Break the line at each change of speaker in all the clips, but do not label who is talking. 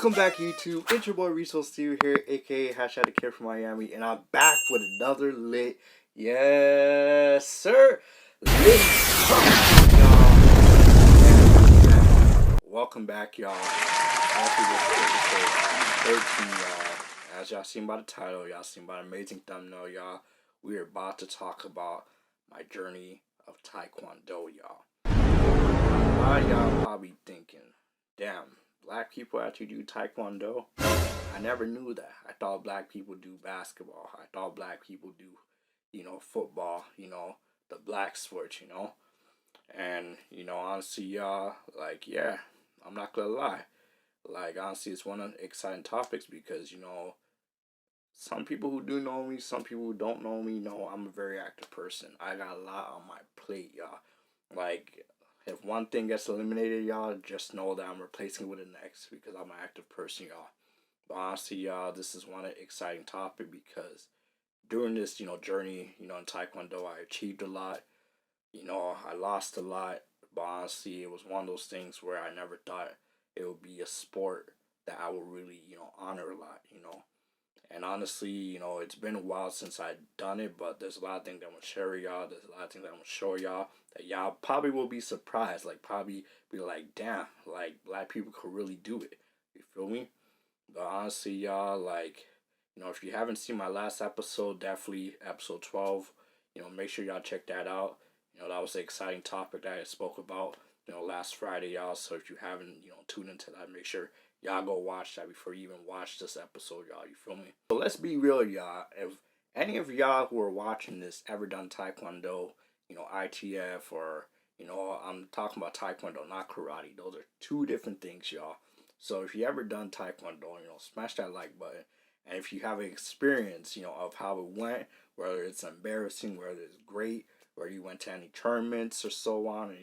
Welcome back, YouTube. It's your boy BeastModeSteven here, aka hashtag the kid from Miami, and I'm back with another lit, yes sir, lit y'all. Welcome back, y'all. Episode 13, y'all. As y'all seen by the title, y'all seen by the amazing thumbnail, y'all. We are about to talk about my journey of Taekwondo, y'all. A lot of y'all probably thinking, damn, black people actually do Taekwondo? I never knew that. I thought black people do basketball. I thought black people do, football, the black sports, And, honestly, y'all, yeah, I'm not gonna lie. Honestly, it's one of the exciting topics because, some people who do know me, some people who don't know me, know I'm a very active person. I got a lot on my plate, y'all. If one thing gets eliminated, y'all, just know that I'm replacing it with the next because I'm an active person, y'all. But honestly, y'all, this is one exciting topic because during this, journey, in Taekwondo, I achieved a lot. I lost a lot. But honestly, it was one of those things where I never thought it would be a sport that I would really, honor a lot, And honestly, it's been a while since I've done it, but there's a lot of things that I'm going to share with y'all. There's a lot of things that I'm going to show y'all that y'all probably will be surprised. Probably be like, damn, black people could really do it. You feel me? But honestly, y'all, if you haven't seen my last episode, definitely episode 12, make sure y'all check that out. That was an exciting topic that I spoke about, last Friday, y'all. So if you haven't, tuned into that, make sure y'all go watch that before you even watch this episode, y'all. You feel me? So let's be real, y'all. If any of y'all who are watching this ever done Taekwondo, ITF, or, I'm talking about Taekwondo, not karate. Those are two different things, y'all. So if you ever done Taekwondo, smash that like button. And if you have an experience, of how it went, whether it's embarrassing, whether it's great, whether you went to any tournaments or so on, and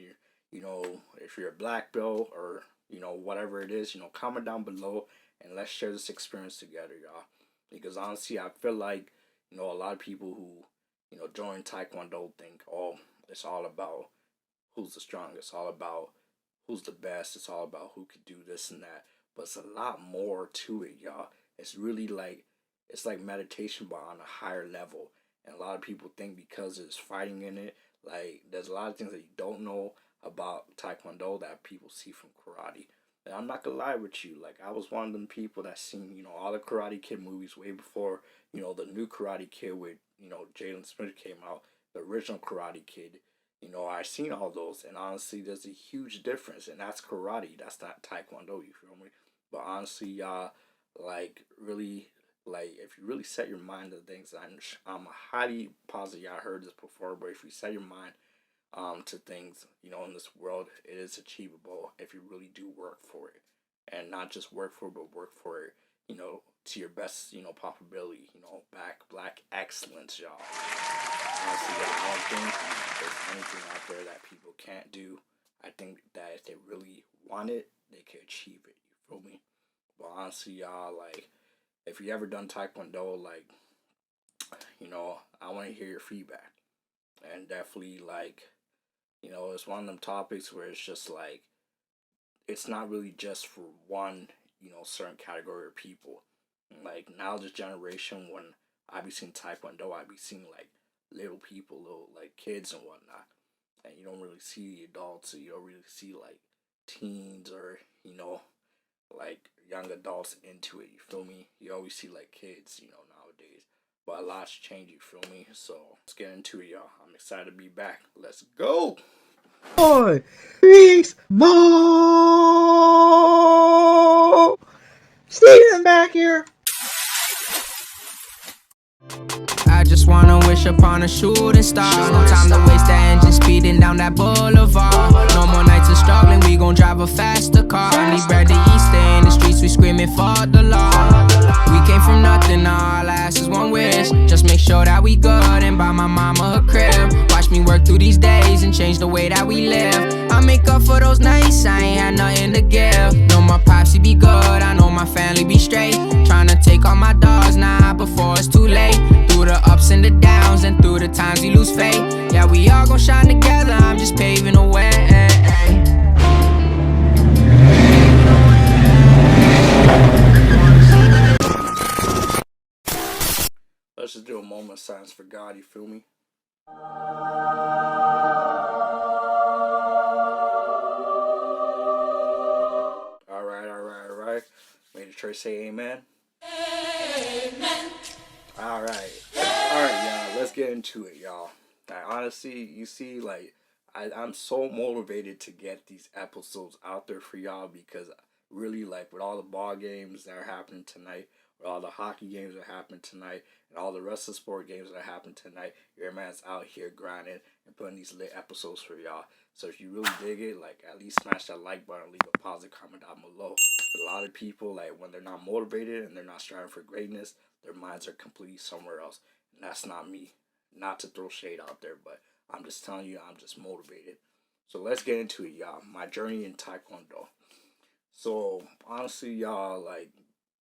if you're a black belt or whatever it is, comment down below and let's share this experience together, y'all. Because honestly, I feel like, a lot of people who, join Taekwondo think, oh, it's all about who's the strongest. It's all about who's the best. It's all about who could do this and that. But it's a lot more to it, y'all. It's really it's like meditation, but on a higher level. And a lot of people think because there's fighting in it, there's a lot of things that you don't know about Taekwondo that people see from karate. And I'm not gonna lie with you, I was one of them people that seen, all the Karate Kid movies way before, the new Karate Kid with, Jalen Smith came out, the original Karate Kid. I seen all those, and honestly, there's a huge difference, and that's karate. That's not Taekwondo, you feel me? But honestly, y'all, really, if you really set your mind to things, I'm highly positive y'all heard this before, but if you set your mind to things, in this world, it is achievable if you really do work for it. And not just work for it, but work for it, to your best, possibility, black excellence, y'all. Honestly, y'all, I don't think there's anything out there that people can't do. I think that if they really want it, they can achieve it, you feel me? But honestly, y'all, if you ever done Taekwondo, I want to hear your feedback. And definitely, it's one of them topics where it's just it's not really just for one, certain category of people. Now this generation, when I be seeing Taekwondo, I be seeing little people, little kids and whatnot. And you don't really see the adults, so you don't really see teens or, young adults into it, you feel me? You always see kids, nowadays. But a lot's changed, you feel me? So let's get into it, y'all. I'm excited to be back. Let's go!
Boy, Beast Mode! Steven back here.
I just wanna wish upon a shooting star. No time to waste the engine speeding down that boulevard. No more nights of struggling, we gon' drive a faster car. Need bread to eat, stay in the streets, we screaming for the law. We came from nothing, all I ask is one wish. Just make sure that we good and buy my mama a crib. Watch me work through these days and change the way that we live. I make up for those nights, I ain't had nothing to give. Know my pops, he be good, I know my family be straight. Tryna take all my dogs now before it's too late. Through the ups and the downs and through the times we lose faith. Yeah, we all gon' shine together, I'm just paving the way.
moment of silence for God, you feel me? Alright. Made the church say amen. Amen. Alright, y'all, let's get into it, y'all. Like, honestly, you see, like, I'm so motivated to get these episodes out there for y'all because really, like, with all the ball games that are happening tonight, with all the hockey games that are happening tonight, and all the rest of the sport games that are happening tonight, your man's out here grinding and putting these lit episodes for y'all. So if you really dig it, like, at least smash that like button, leave a positive comment down below. A lot of people, like, when they're not motivated and they're not striving for greatness, their minds are completely somewhere else. And that's not me. Not to throw shade out there, but I'm just telling you, I'm just motivated. So let's get into it, y'all. My journey in Taekwondo. So, honestly, y'all, like,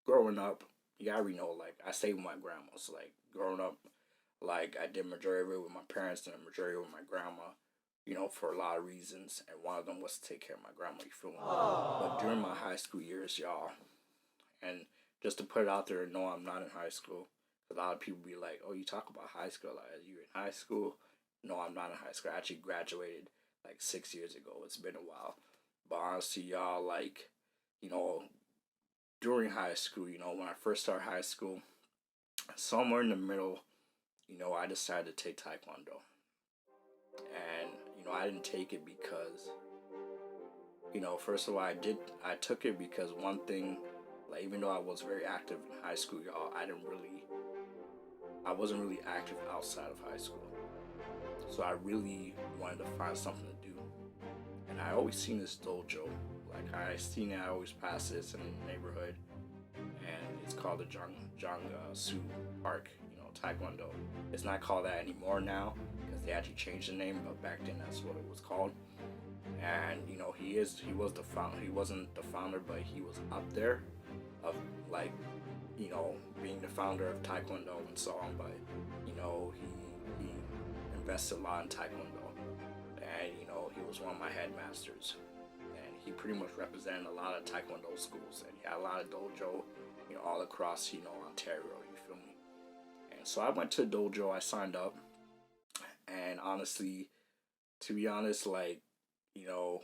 growing up, you already know, like, I stayed with my grandma. So, like, growing up, like, I did majority of it with my parents and the majority with my grandma, you know, for a lot of reasons. And one of them was to take care of my grandma, you feel me? But during my high school years, y'all, and just to put it out there, no, I'm not in high school. A lot of people be like, oh, you talk about high school, like, are you in high school? No, I'm not in high school. I actually graduated, like, 6 years ago. It's been a while. But honestly, y'all, like, you know, during high school, you know, when I first started high school, somewhere in the middle, you know, I decided to take Taekwondo. And, you know, I didn't take it because, you know, first of all, I took it because one thing, like, even though I was very active in high school, y'all, I wasn't really active outside of high school. So I really wanted to find something to do. And I always seen this dojo. Like, I always pass this in the neighborhood. And it's called the Su Park, you know, Taekwondo. It's not called that anymore now because they actually changed the name, but back then that's what it was called. And, you know, he was the founder. He wasn't the founder, but he was up there of, like, you know, being the founder of Taekwondo and so on. But, you know, he invested a lot in Taekwondo. And, you know, he was one of my headmasters. And he pretty much represented a lot of Taekwondo schools. And he had a lot of dojo, you know, all across, you know, Ontario, you feel me? And so I went to a dojo, I signed up. And honestly, to be honest, like, you know,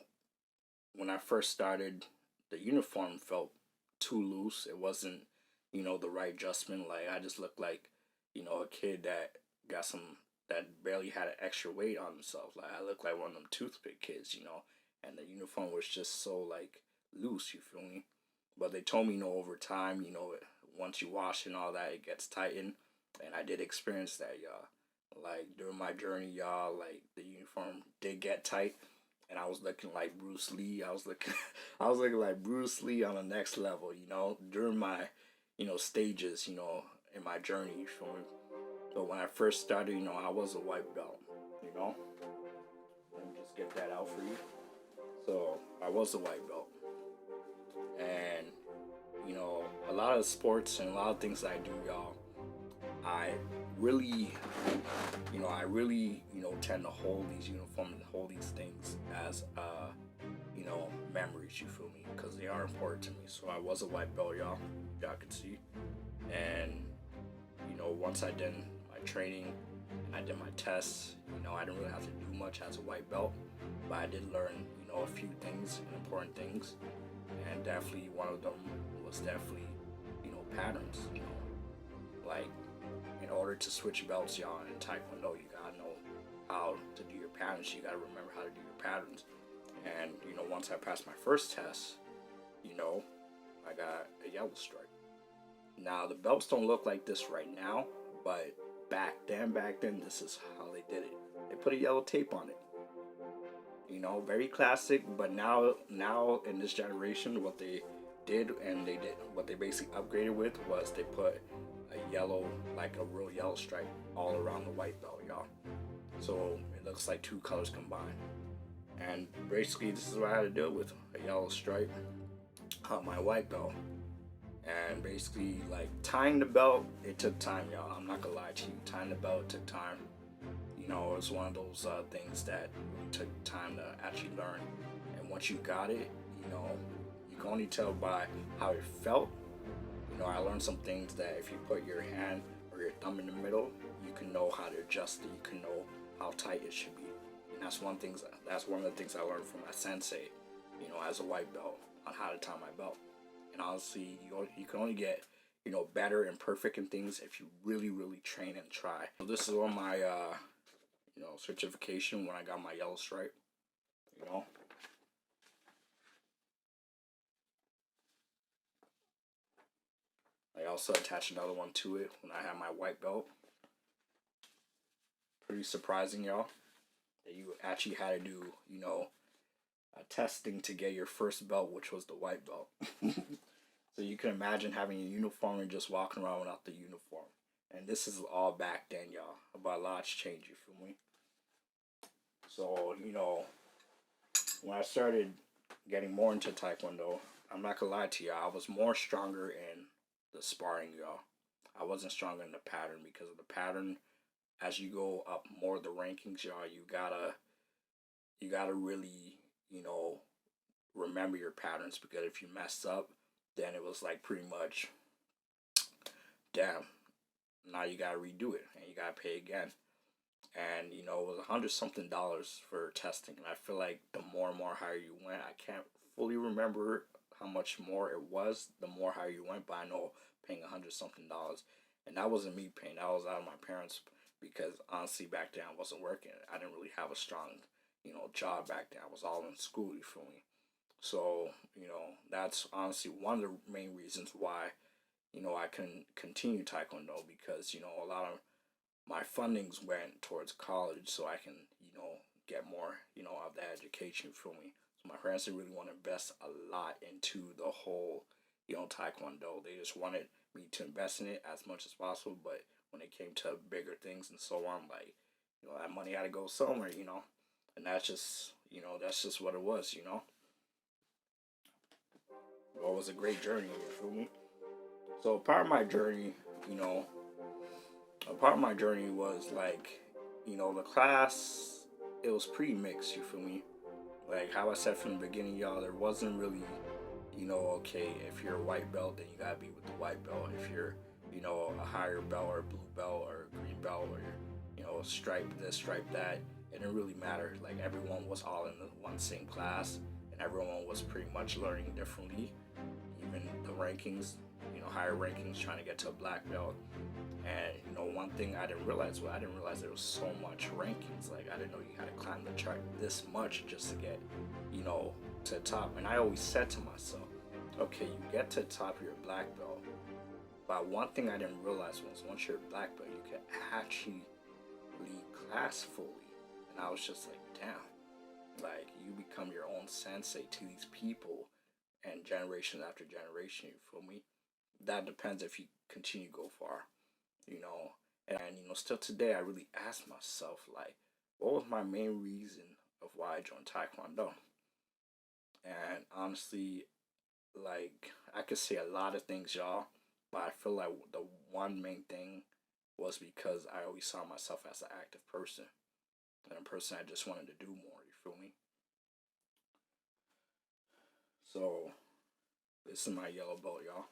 when I first started, the uniform felt too loose. It wasn't, you know, the right adjustment. Like, I just looked like, you know, a kid that barely had an extra weight on himself. Like, I looked like one of them toothpick kids, you know, and the uniform was just so, like, loose, you feel me? But they told me, you know, over time, you know, once you wash and all that, it gets tightened. And I did experience that, y'all. Like, during my journey, y'all, like, the uniform did get tight. And I was looking like Bruce Lee. I was looking like Bruce Lee on the next level, you know, during my, you know, stages, you know, in my journey, you feel me? But when I first started, you know, I was a white belt, you know? Let me just get that out for you. So, I was a white belt. And, you know, a lot of sports and a lot of things that I do, y'all, I really, you know, tend to hold these uniforms and hold these things as, you know, memories, you feel me? Because they are important to me. So I was a white belt, y'all can see. And, you know, once I did my training and I did my tests, you know, I didn't really have to do much as a white belt, but I did learn, you know, a few things, important things. And definitely one of them was definitely, you know, patterns, you know, like, in order to switch belts, y'all, in Taekwondo, you gotta know how to do your patterns. You gotta remember how to do your patterns. And, you know, once I passed my first test, you know, I got a yellow stripe. Now, the belts don't look like this right now, but back then, this is how they did it. They put a yellow tape on it. You know, very classic, but now in this generation, what they basically upgraded with was they put a yellow, like a real yellow stripe all around the white belt, y'all. So it looks like two colors combined. And basically this is what I had to deal with, a yellow stripe on my white belt. And basically, like, tying the belt, it took time, y'all. I'm not gonna lie to you. Tying the belt took time. You know, it was one of those things that really took time to actually learn. And once you got it, you know, you can only tell by how it felt. You know, I learned some things that if you put your hand or your thumb in the middle, you can know how to adjust it. You can know how tight it should be. And that's one of the things I learned from my sensei, you know, as a white belt, on how to tie my belt. And honestly, you can only get, you know, better and perfect in things if you really, really train and try. So this is on my, you know, certification when I got my yellow stripe, you know. I also attached another one to it when I had my white belt. Pretty surprising, y'all, that you actually had to do, you know, testing to get your first belt, which was the white belt. So you can imagine having a uniform and just walking around without the uniform. And this is all back then, y'all. But a lot's changed, you feel me? So, you know, when I started getting more into Taekwondo, I'm not gonna lie to y'all, I was more stronger in the sparring, y'all. I wasn't stronger in the pattern, because of the pattern, as you go up more the rankings, y'all, you gotta really, you know, remember your patterns, because if you mess up, then it was like pretty much, damn, now you gotta redo it and you gotta pay again. And you know, it was $100-something for testing, and I feel like the more and more higher you went, I can't fully remember how much more it was the more higher you went, but I know paying $100-something, and that wasn't me paying, that was out of my parents, because honestly back then I wasn't working. I didn't really have a strong, you know, job back then. I was all in school, you feel me? So, you know, that's honestly one of the main reasons why, you know, I can continue Taekwondo, because, you know, a lot of my fundings went towards college so I can, you know, get more, you know, of that education, you feel me? So my parents didn't really want to invest a lot into the whole, you know, Taekwondo. They just wanted me to invest in it as much as possible, but when it came to bigger things and so on, like, you know, that money had to go somewhere, you know? And that's just, you know, that's just what it was, you know? Well, it was a great journey, you feel me? So part of my journey, you know, a part of my journey was like, you know, the class, it was pretty mixed, you feel me? Like how I said from the beginning, y'all, there wasn't really, you know, okay, if you're a white belt, then you gotta be with the white belt. If you're, you know, a higher belt or a blue belt or a green belt, or, you know, stripe this, stripe that, it didn't really matter. Like everyone was all in the one same class, and everyone was pretty much learning differently. Even the rankings, you know, higher rankings, trying to get to a black belt. And, you know, one thing I didn't realize there was so much rankings. Like, I didn't know you had to climb the chart this much just to get, you know, to the top. And I always said to myself, okay, you get to the top of your black belt. But one thing I didn't realize was once you're a black belt, you can actually lead class fully. And I was just like, damn, like, you become your own sensei to these people, and generation after generation, you feel me? That depends if you continue to go far, you know. And, you know, still today, I really ask myself, like, what was my main reason of why I joined Taekwondo? And honestly, like, I could say a lot of things, y'all, but I feel like the one main thing was because I always saw myself as an active person, and a person I just wanted to do more, you feel me? So, this is my yellow belt, y'all.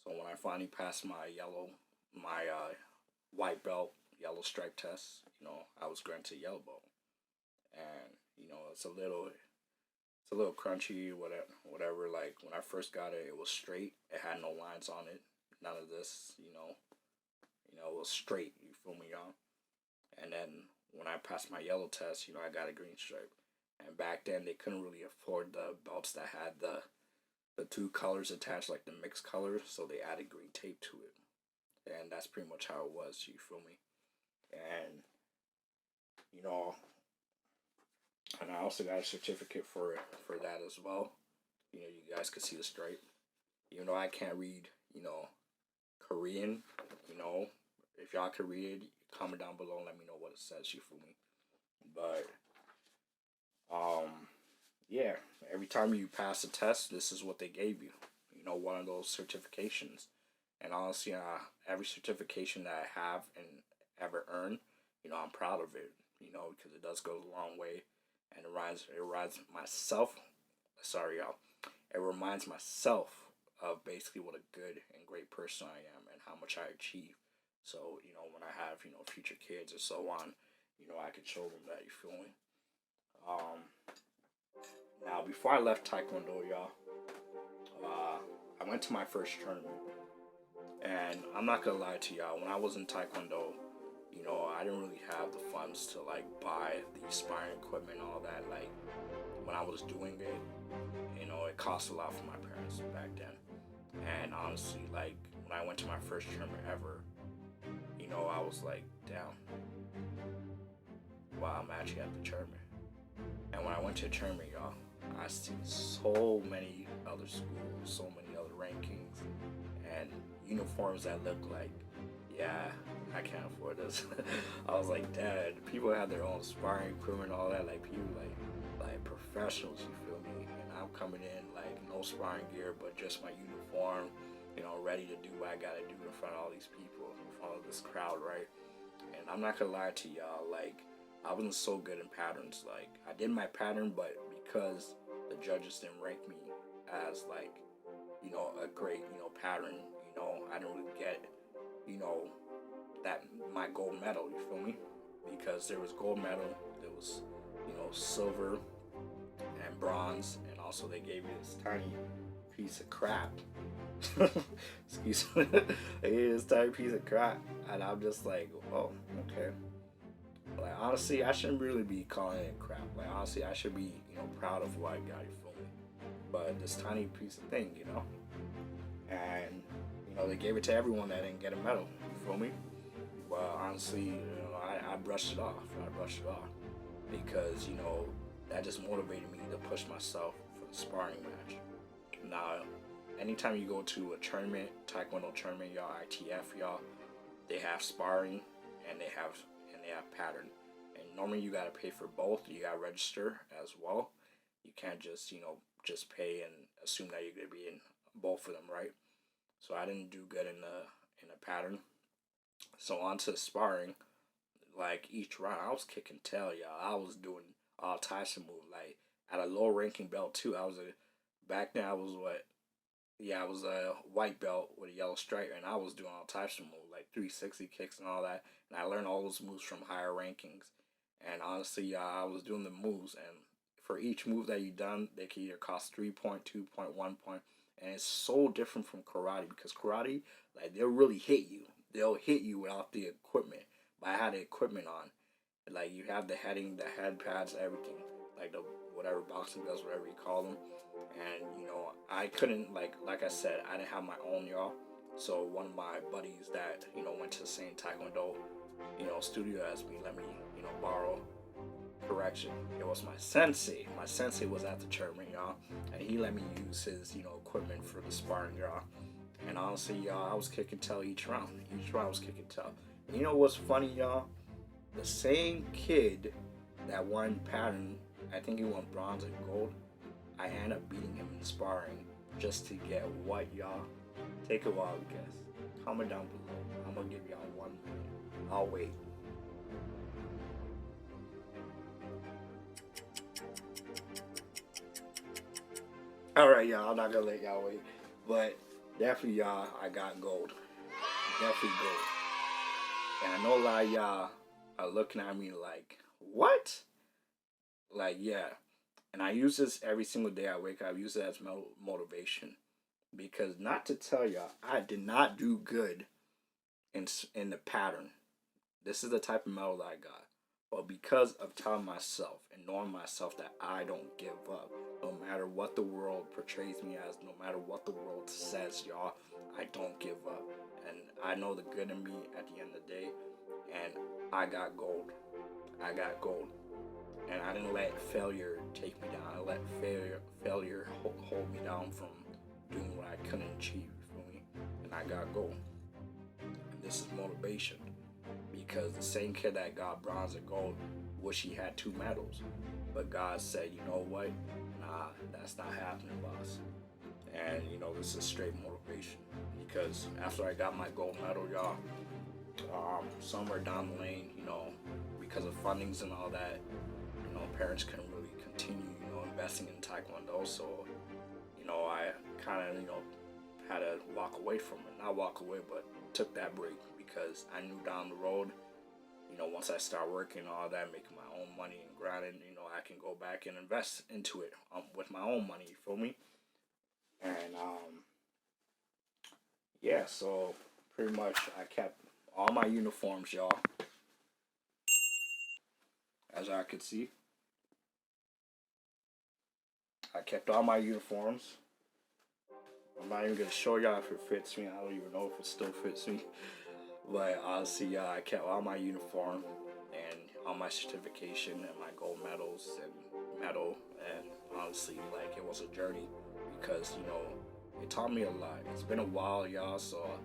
So when I finally passed my white belt, yellow stripe test, you know, I was granted yellow belt. And, you know, it's a little crunchy, whatever. Like, when I first got it, it was straight. It had no lines on it. None of this, you know, it was straight, you feel me, y'all? And then when I passed my yellow test, you know, I got a green stripe. And back then, they couldn't really afford the belts that had the two colors attached, like the mixed colors, so they added green tape to it. And that's pretty much how it was, you feel me? And, you know, and I also got a certificate for that as well. You know, you guys could see the stripe. Even though I can't read, you know, Korean, you know, if y'all can read it, comment down below and let me know what it says, you feel me? But, yeah, every time you pass a test, this is what they gave you. You know, one of those certifications. And honestly, every certification that I have and ever earned, you know, I'm proud of it. You know, because it does go a long way, and it reminds myself. Sorry, y'all. It reminds myself of basically what a good and great person I am and how much I achieve. So, you know, when I have, you know, future kids or so on, you know, I could show them that, you feel me? Now, before I left Taekwondo, y'all, I went to my first tournament. And I'm not gonna lie to y'all, when I was in Taekwondo, you know, I didn't really have the funds to like buy the sparring equipment and all that. Like, when I was doing it, you know, it cost a lot for my parents back then. And honestly, like, when I went to my first tournament ever, you know, I was like, damn, wow, I'm actually at the tournament. And when I went to a tournament, y'all, I see so many other schools, so many other rankings, and uniforms that look like, yeah, I can't afford this. I was like, Dad, people have their own sparring equipment and all that, like people like professionals, you feel me? And I'm coming in like no sparring gear, but just my uniform, you know, ready to do what I gotta do in front of all these people, in front of this crowd, right? And I'm not gonna lie to y'all, like, I wasn't so good in patterns. Like, I did my pattern, but because the judges didn't rank me as like, you know, a great, you know, pattern, you know, I didn't really get, you know, that my gold medal, you feel me? Because there was gold medal, there was, you know, silver and bronze, and also they gave me this tiny piece of crap. Excuse me. They gave me this tiny piece of crap, and I'm just like, oh, okay. Like, honestly, I shouldn't really be calling it crap. Like, honestly, I should be, you know, proud of what I got, you feel me? But this tiny piece of thing, you know? And, you know, they gave it to everyone that didn't get a medal, you feel me? Well, honestly, you know, I brushed it off. I brushed it off. Because, you know, that just motivated me to push myself for the sparring match. Now, anytime you go to a tournament, Taekwondo tournament, y'all, ITF, y'all, they have sparring and they have pattern. And normally you gotta pay for both. You gotta register as well. You can't just, you know, just pay and assume that you're gonna be in both of them, right? So I didn't do good in the pattern. So on to sparring. Like, each round, I was kicking tail, y'all. I was doing all types of moves. Like, at a low ranking belt too. Back then I was what? Yeah, I was a white belt with a yellow stripe, and I was doing all types of moves, like 360 kicks and all that. And I learned all those moves from higher rankings. And honestly, I was doing the moves, and for each move that you done, they can either cost 3 point, 2 point, 1 point. And it's so different from karate, because karate, like, they'll really hit you. They'll hit you without the equipment. But I had the equipment on. Like, you have the heading, the head pads, everything. Like the whatever boxing gloves, whatever you call them. And, you know, I couldn't, like I said, I didn't have my own, y'all. So one of my buddies that, you know, went to the same Taekwondo, you know, studio as me, let me, you know, borrow. Correction, it was my sensei. My sensei was at the tournament, y'all, and he let me use his, you know, equipment for the sparring, y'all. And honestly, y'all, I was kicking tail each round. Each round I was kicking tail. And you know what's funny, y'all? The same kid that won pattern, I think he won bronze and gold, I ended up beating him in sparring just to get what, y'all? Take a wild guess. Comment down below. I'm gonna give y'all 1 minute. I'll wait. Alright, y'all, I'm not gonna let y'all wait. But definitely, y'all, I got gold. Definitely gold. And I know a lot of y'all are looking at me like, what? Like, yeah. And I use this every single day I wake up. I use it as motivation. Because, not to tell y'all, I did not do good in the pattern. This is the type of medal that I got. But because of telling myself and knowing myself that I don't give up, no matter what the world portrays me as, no matter what the world says, y'all, I don't give up. And I know the good in me at the end of the day. And I got gold. I got gold. And I didn't let failure take me down. I let failure hold me down from doing what I couldn't achieve, for me. And I got gold. And this is motivation. Because the same kid that got bronze and gold wish he had 2 medals. But God said, you know what? Nah, that's not happening, boss. And, you know, this is straight motivation. Because after I got my gold medal, y'all, somewhere down the lane, you know, because of fundings and all that, you know, parents couldn't really continue, you know, investing in Taekwondo. So, you know, I kind of, you know, had to walk away from it. Not walk away, but took that break because I knew down the road, you know, once I start working and all that, making my own money and grinding, you know, I can go back and invest into it with my own money. You feel me? And yeah, so pretty much I kept all my uniforms, y'all. As I could see, I kept all my uniforms. I'm not even gonna show y'all if it fits me. I don't even know if it still fits me. But honestly, I kept all my uniform and all my certification and my gold medals and medal. And honestly, like, it was a journey because, you know, it taught me a lot. It's been a while, y'all, so,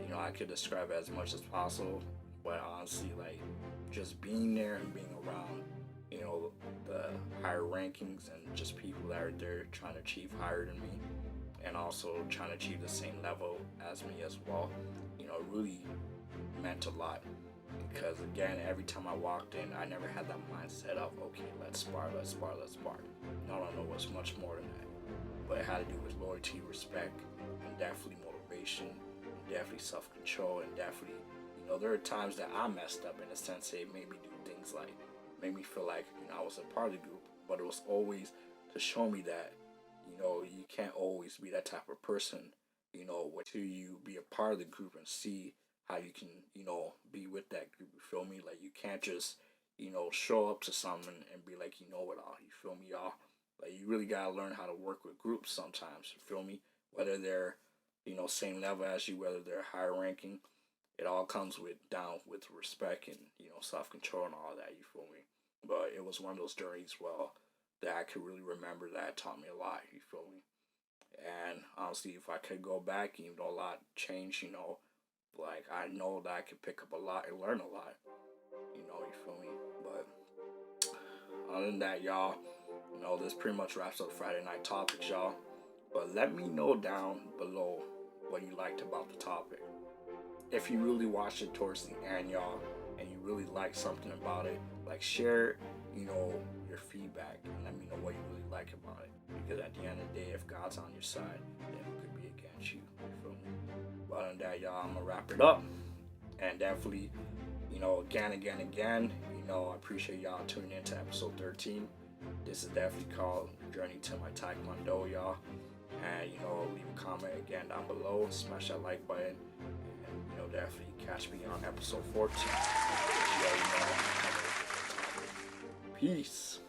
you know, I could describe it as much as possible. But honestly, like, just being there and being around, you know, the higher rankings and just people that are there trying to achieve higher than me and also trying to achieve the same level as me as well, you know, really meant a lot. Because again, every time I walked in, I never had that mindset of, okay, let's spar. No, it was much more than that. But it had to do with loyalty, respect, and definitely motivation, and definitely self-control, and definitely, you know, there are times that I messed up in a sense. It made me do things like, made me feel like, you know, I was a part of the group, but it was always to show me that, you know, you can't always be that type of person, you know, until you be a part of the group and see how you can, you know, be with that group. You feel me? Like, you can't just, you know, show up to something and be like, you know it all. You feel me, y'all? Like, you really gotta learn how to work with groups sometimes. You feel me? Whether they're, you know, same level as you, whether they're higher ranking, it all comes with down with respect and, you know, self control and all that. You feel me? But it was one of those journeys, well, that I could really remember that taught me a lot. You feel me? And honestly, if I could go back, even though a lot changed, you know, like, I know that I could pick up a lot and learn a lot. You know, you feel me? But other than that, y'all, you know, this pretty much wraps up Friday Night Topics, y'all. But let me know down below what you liked about the topic. If you really watched it towards the end, y'all, and you really liked something about it, like, share, you know, your feedback and let me know what you really like about it. Because at the end of the day, if God's on your side, then who could be against you? You feel me? But other than that, y'all, I'm gonna wrap it up. And definitely, you know, again, you know, I appreciate y'all tuning in to episode 13. This is definitely called Journey to My Taekwondo, y'all. And, you know, leave a comment again down below, smash that like button, and, you know, definitely catch me on episode 14. Peace.